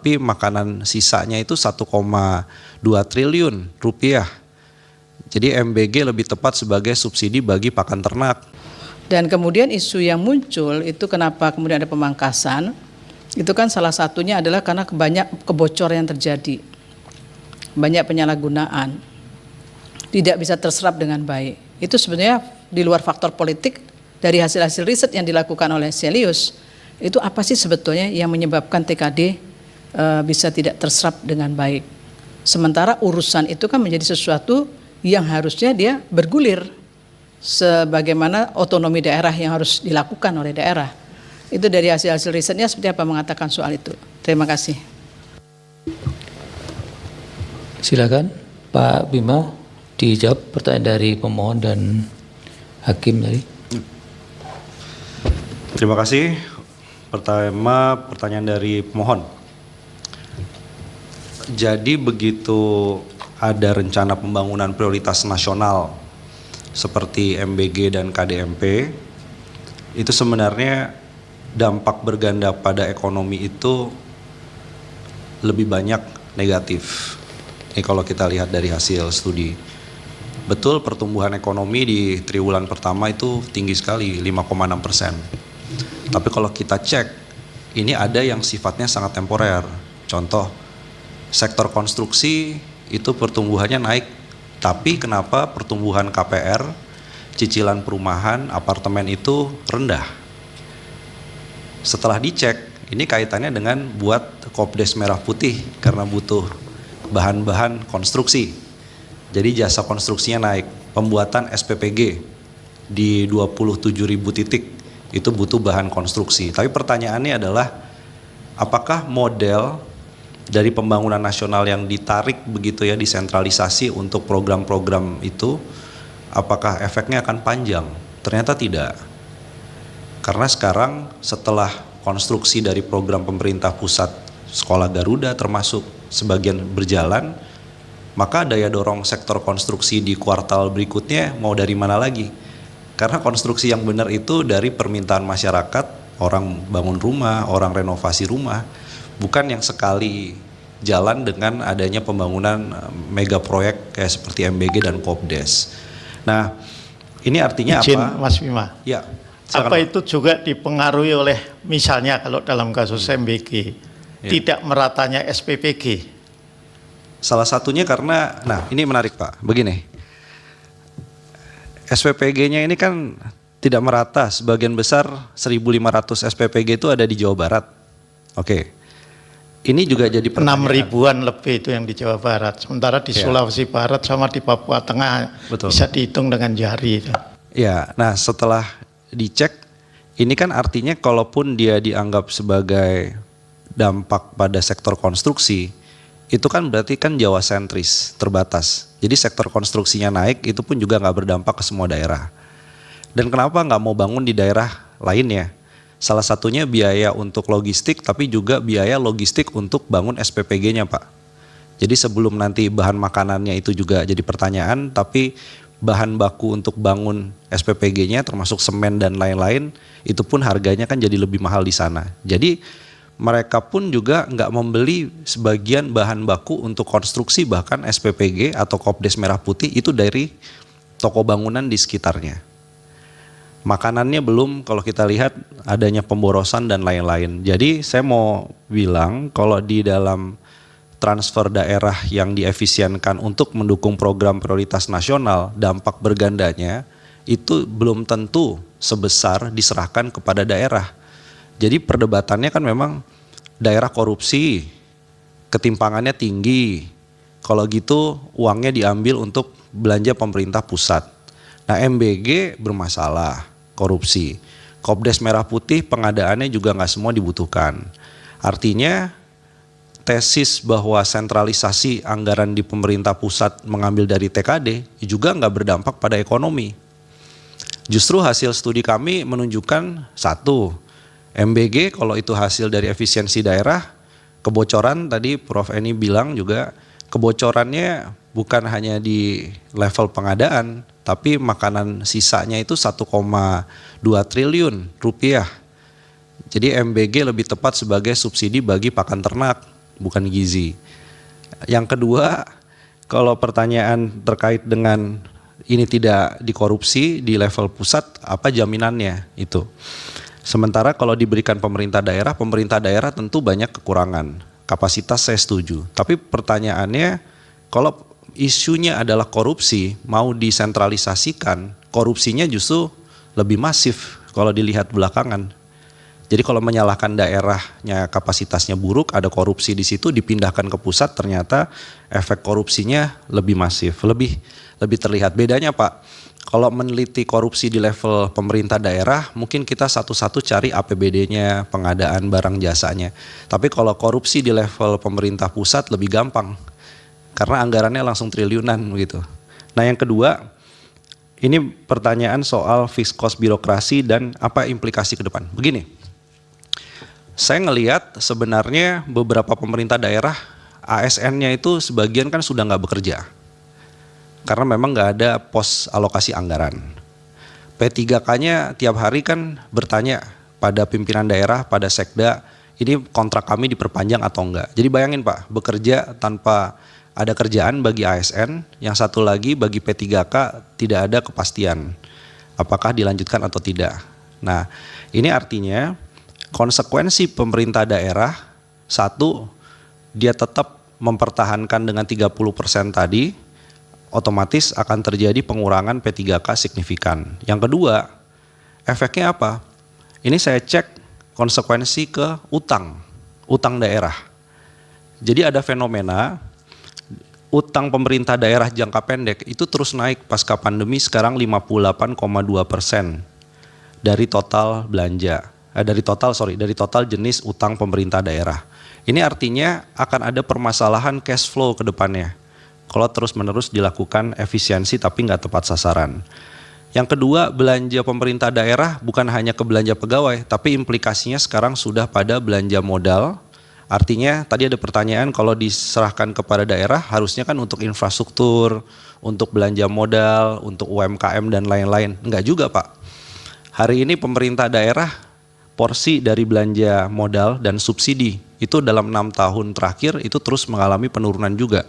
tapi makanan sisanya itu 1,2 triliun rupiah. Jadi MBG lebih tepat sebagai subsidi bagi pakan ternak. Dan kemudian isu yang muncul itu kenapa kemudian ada pemangkasan, itu kan salah satunya adalah karena banyak kebocoran yang terjadi, banyak penyalahgunaan, tidak bisa terserap dengan baik. Itu sebenarnya di luar faktor politik, dari hasil-hasil riset yang dilakukan oleh Celius, itu apa sih sebetulnya yang menyebabkan TKD bisa tidak terserap dengan baik. Sementara urusan itu kan menjadi sesuatu yang harusnya dia bergulir sebagaimana otonomi daerah yang harus dilakukan oleh daerah. Itu dari hasil-hasil risetnya seperti apa mengatakan soal itu. Terima kasih. Silakan Pak Bima dijawab pertanyaan dari pemohon dan hakim tadi. Terima kasih. Pertama, pertanyaan dari pemohon. Jadi begitu ada rencana pembangunan prioritas nasional seperti MBG dan KDMP, itu sebenarnya dampak berganda pada ekonomi itu lebih banyak negatif. Ini kalau kita lihat dari hasil studi. Betul, pertumbuhan ekonomi di triwulan pertama itu tinggi sekali, 5,6%. Tapi kalau kita cek, ini ada yang sifatnya sangat temporer. Contoh, sektor konstruksi itu pertumbuhannya naik, tapi kenapa pertumbuhan KPR, cicilan perumahan, apartemen itu rendah? Setelah dicek, ini kaitannya dengan buat Kopdes Merah Putih karena butuh bahan-bahan konstruksi. Jadi jasa konstruksinya naik, pembuatan SPPG di 27.000 titik itu butuh bahan konstruksi. Tapi pertanyaannya adalah, apakah model dari pembangunan nasional yang ditarik begitu ya, disentralisasi untuk program-program itu, apakah efeknya akan panjang? Ternyata tidak. Karena sekarang setelah konstruksi dari program pemerintah pusat, Sekolah Garuda termasuk sebagian berjalan, maka daya dorong sektor konstruksi di kuartal berikutnya mau dari mana lagi? Karena konstruksi yang benar itu dari permintaan masyarakat, orang bangun rumah, orang renovasi rumah, bukan yang sekali jalan dengan adanya pembangunan mega proyek kayak seperti MBG dan Kopdes. Nah, ini artinya Izin, apa? Mas Bima. Ya. Apa Pak. itu juga dipengaruhi oleh misalnya kalau dalam kasus MBG tidak meratanya SPPG? Salah satunya karena, nah ini menarik Pak, begini. SPPG-nya ini kan tidak merata, sebagian besar 1.500 SPPG itu ada di Jawa Barat. Oke. Ini juga jadi 6 ribuan lebih itu yang di Jawa Barat. Sementara di Sulawesi Barat sama di Papua Tengah bisa dihitung dengan jari itu. Ya, nah setelah dicek, ini kan artinya kalaupun dia dianggap sebagai dampak pada sektor konstruksi, itu kan berarti kan Jawa sentris, terbatas. Jadi sektor konstruksinya naik, itu pun juga nggak berdampak ke semua daerah. Dan kenapa nggak mau bangun di daerah lainnya? Salah satunya biaya untuk logistik, tapi juga biaya logistik untuk bangun SPPG-nya Pak. Jadi sebelum nanti bahan makanannya itu juga jadi pertanyaan, tapi bahan baku untuk bangun SPPG-nya termasuk semen dan lain-lain, itu pun harganya kan jadi lebih mahal di sana. Jadi mereka pun juga nggak membeli sebagian bahan baku untuk konstruksi, bahkan SPPG atau Kopdes Merah Putih itu dari toko bangunan di sekitarnya. Makanannya belum, kalau kita lihat adanya pemborosan dan lain-lain. Jadi saya mau bilang kalau di dalam transfer daerah yang diefisienkan untuk mendukung program prioritas nasional, dampak bergandanya itu belum tentu sebesar diserahkan kepada daerah. Jadi perdebatannya kan memang daerah korupsi, ketimpangannya tinggi. Kalau gitu uangnya diambil untuk belanja pemerintah pusat. Nah MBG bermasalah, korupsi. Kopdes Merah Putih pengadaannya juga nggak semua dibutuhkan. Artinya tesis bahwa sentralisasi anggaran di pemerintah pusat mengambil dari TKD juga nggak berdampak pada ekonomi. Justru hasil studi kami menunjukkan satu, MBG kalau itu hasil dari efisiensi daerah, kebocoran tadi Prof. Eni bilang juga kebocorannya bukan hanya di level pengadaan, tapi makanan sisanya itu 1,2 triliun rupiah. Jadi MBG lebih tepat sebagai subsidi bagi pakan ternak. bukan gizi. Yang kedua, kalau pertanyaan terkait dengan ini tidak dikorupsi di level pusat, apa jaminannya itu? Sementara kalau diberikan pemerintah daerah tentu banyak kekurangan. Kapasitas saya setuju. Tapi pertanyaannya, kalau isunya adalah korupsi, mau disentralisasikan, korupsinya justru lebih masif kalau dilihat belakangan. Jadi kalau menyalahkan daerahnya kapasitasnya buruk, ada korupsi di situ, dipindahkan ke pusat, ternyata efek korupsinya lebih masif, lebih terlihat. Bedanya Pak, kalau meneliti korupsi di level pemerintah daerah, mungkin kita satu-satu cari APBD-nya, pengadaan barang jasanya. Tapi kalau korupsi di level pemerintah pusat lebih gampang, karena anggarannya langsung triliunan begitu. Nah yang kedua, ini pertanyaan soal fixed cost birokrasi dan apa implikasi ke depan. Begini. Saya ngelihat sebenarnya beberapa pemerintah daerah ASN-nya itu sebagian kan sudah nggak bekerja karena memang nggak ada pos alokasi anggaran. P3K-nya tiap hari kan bertanya pada pimpinan daerah, pada sekda, ini kontrak kami diperpanjang atau enggak. Jadi bayangin Pak, bekerja tanpa ada kerjaan bagi ASN, yang satu lagi bagi P3K tidak ada kepastian apakah dilanjutkan atau tidak. Nah ini artinya konsekuensi pemerintah daerah, satu, dia tetap mempertahankan dengan 30% tadi, otomatis akan terjadi pengurangan P3K signifikan. Yang kedua, efeknya apa? Ini saya cek konsekuensi ke utang daerah. Jadi ada fenomena, utang pemerintah daerah jangka pendek itu terus naik pasca pandemi, sekarang 58,2% dari total belanja. Dari total jenis utang pemerintah daerah. Ini artinya akan ada permasalahan cash flow ke depannya kalau terus-menerus dilakukan efisiensi tapi nggak tepat sasaran. Yang kedua, belanja pemerintah daerah bukan hanya ke belanja pegawai, tapi implikasinya sekarang sudah pada belanja modal. Artinya tadi ada pertanyaan, kalau diserahkan kepada daerah harusnya kan untuk infrastruktur, untuk belanja modal, untuk UMKM dan lain-lain. Enggak juga Pak. Hari ini pemerintah daerah porsi dari belanja modal dan subsidi itu dalam 6 tahun terakhir itu terus mengalami penurunan juga.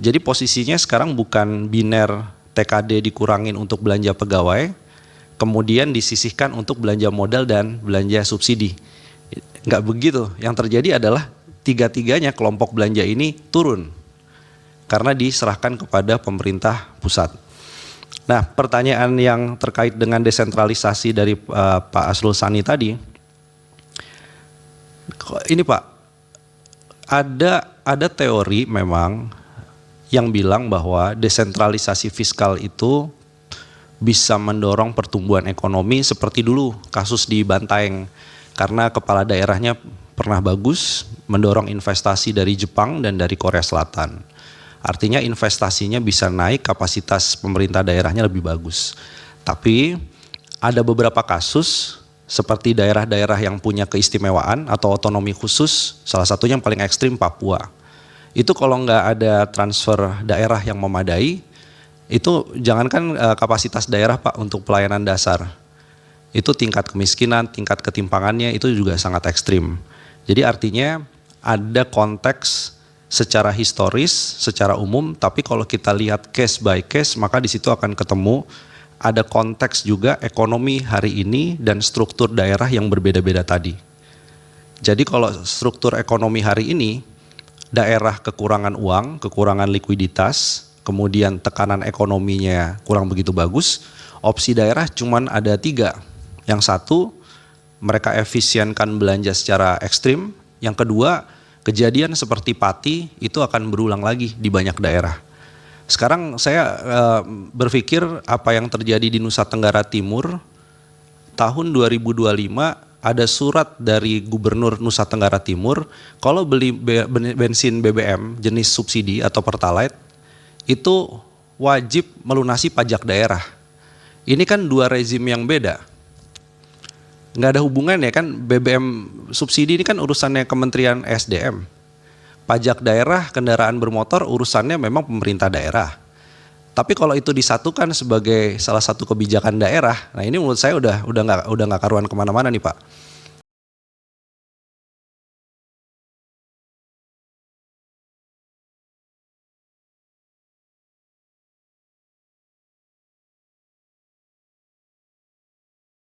Jadi posisinya sekarang bukan biner TKD dikurangin untuk belanja pegawai, kemudian disisihkan untuk belanja modal dan belanja subsidi. Enggak begitu, yang terjadi adalah tiga-tiganya kelompok belanja ini turun karena diserahkan kepada pemerintah pusat. Nah pertanyaan yang terkait dengan desentralisasi dari Pak Asrul Sani tadi, ini Pak, ada teori memang yang bilang bahwa desentralisasi fiskal itu bisa mendorong pertumbuhan ekonomi seperti dulu kasus di Bantaeng, karena kepala daerahnya pernah bagus mendorong investasi dari Jepang dan dari Korea Selatan. Artinya investasinya bisa naik, kapasitas pemerintah daerahnya lebih bagus. Tapi ada beberapa kasus seperti daerah-daerah yang punya keistimewaan atau otonomi khusus, salah satunya yang paling ekstrim Papua. Itu kalau nggak ada transfer daerah yang memadai, itu jangankan kapasitas daerah Pak untuk pelayanan dasar, itu tingkat kemiskinan, tingkat ketimpangannya itu juga sangat ekstrim. Jadi artinya ada konteks secara historis, secara umum, tapi kalau kita lihat case by case, maka di situ akan ketemu ada konteks juga ekonomi hari ini dan struktur daerah yang berbeda-beda tadi. Jadi kalau struktur ekonomi hari ini, daerah kekurangan uang, kekurangan likuiditas, kemudian tekanan ekonominya kurang begitu bagus, opsi daerah cuman ada 3. Yang satu, mereka efisienkan belanja secara ekstrim. Yang kedua, kejadian seperti Pati itu akan berulang lagi di banyak daerah. Sekarang saya berpikir apa yang terjadi di Nusa Tenggara Timur, tahun 2025 ada surat dari Gubernur Nusa Tenggara Timur, kalau beli bensin BBM jenis subsidi atau Pertalite, itu wajib melunasi pajak daerah. Ini kan 2 rezim yang beda. Nggak ada hubungannya kan, BBM subsidi ini kan urusannya Kementerian SDM. Pajak daerah kendaraan bermotor urusannya memang pemerintah daerah. Tapi kalau itu disatukan sebagai salah satu kebijakan daerah, nah ini menurut saya udah nggak karuan kemana-mana nih Pak.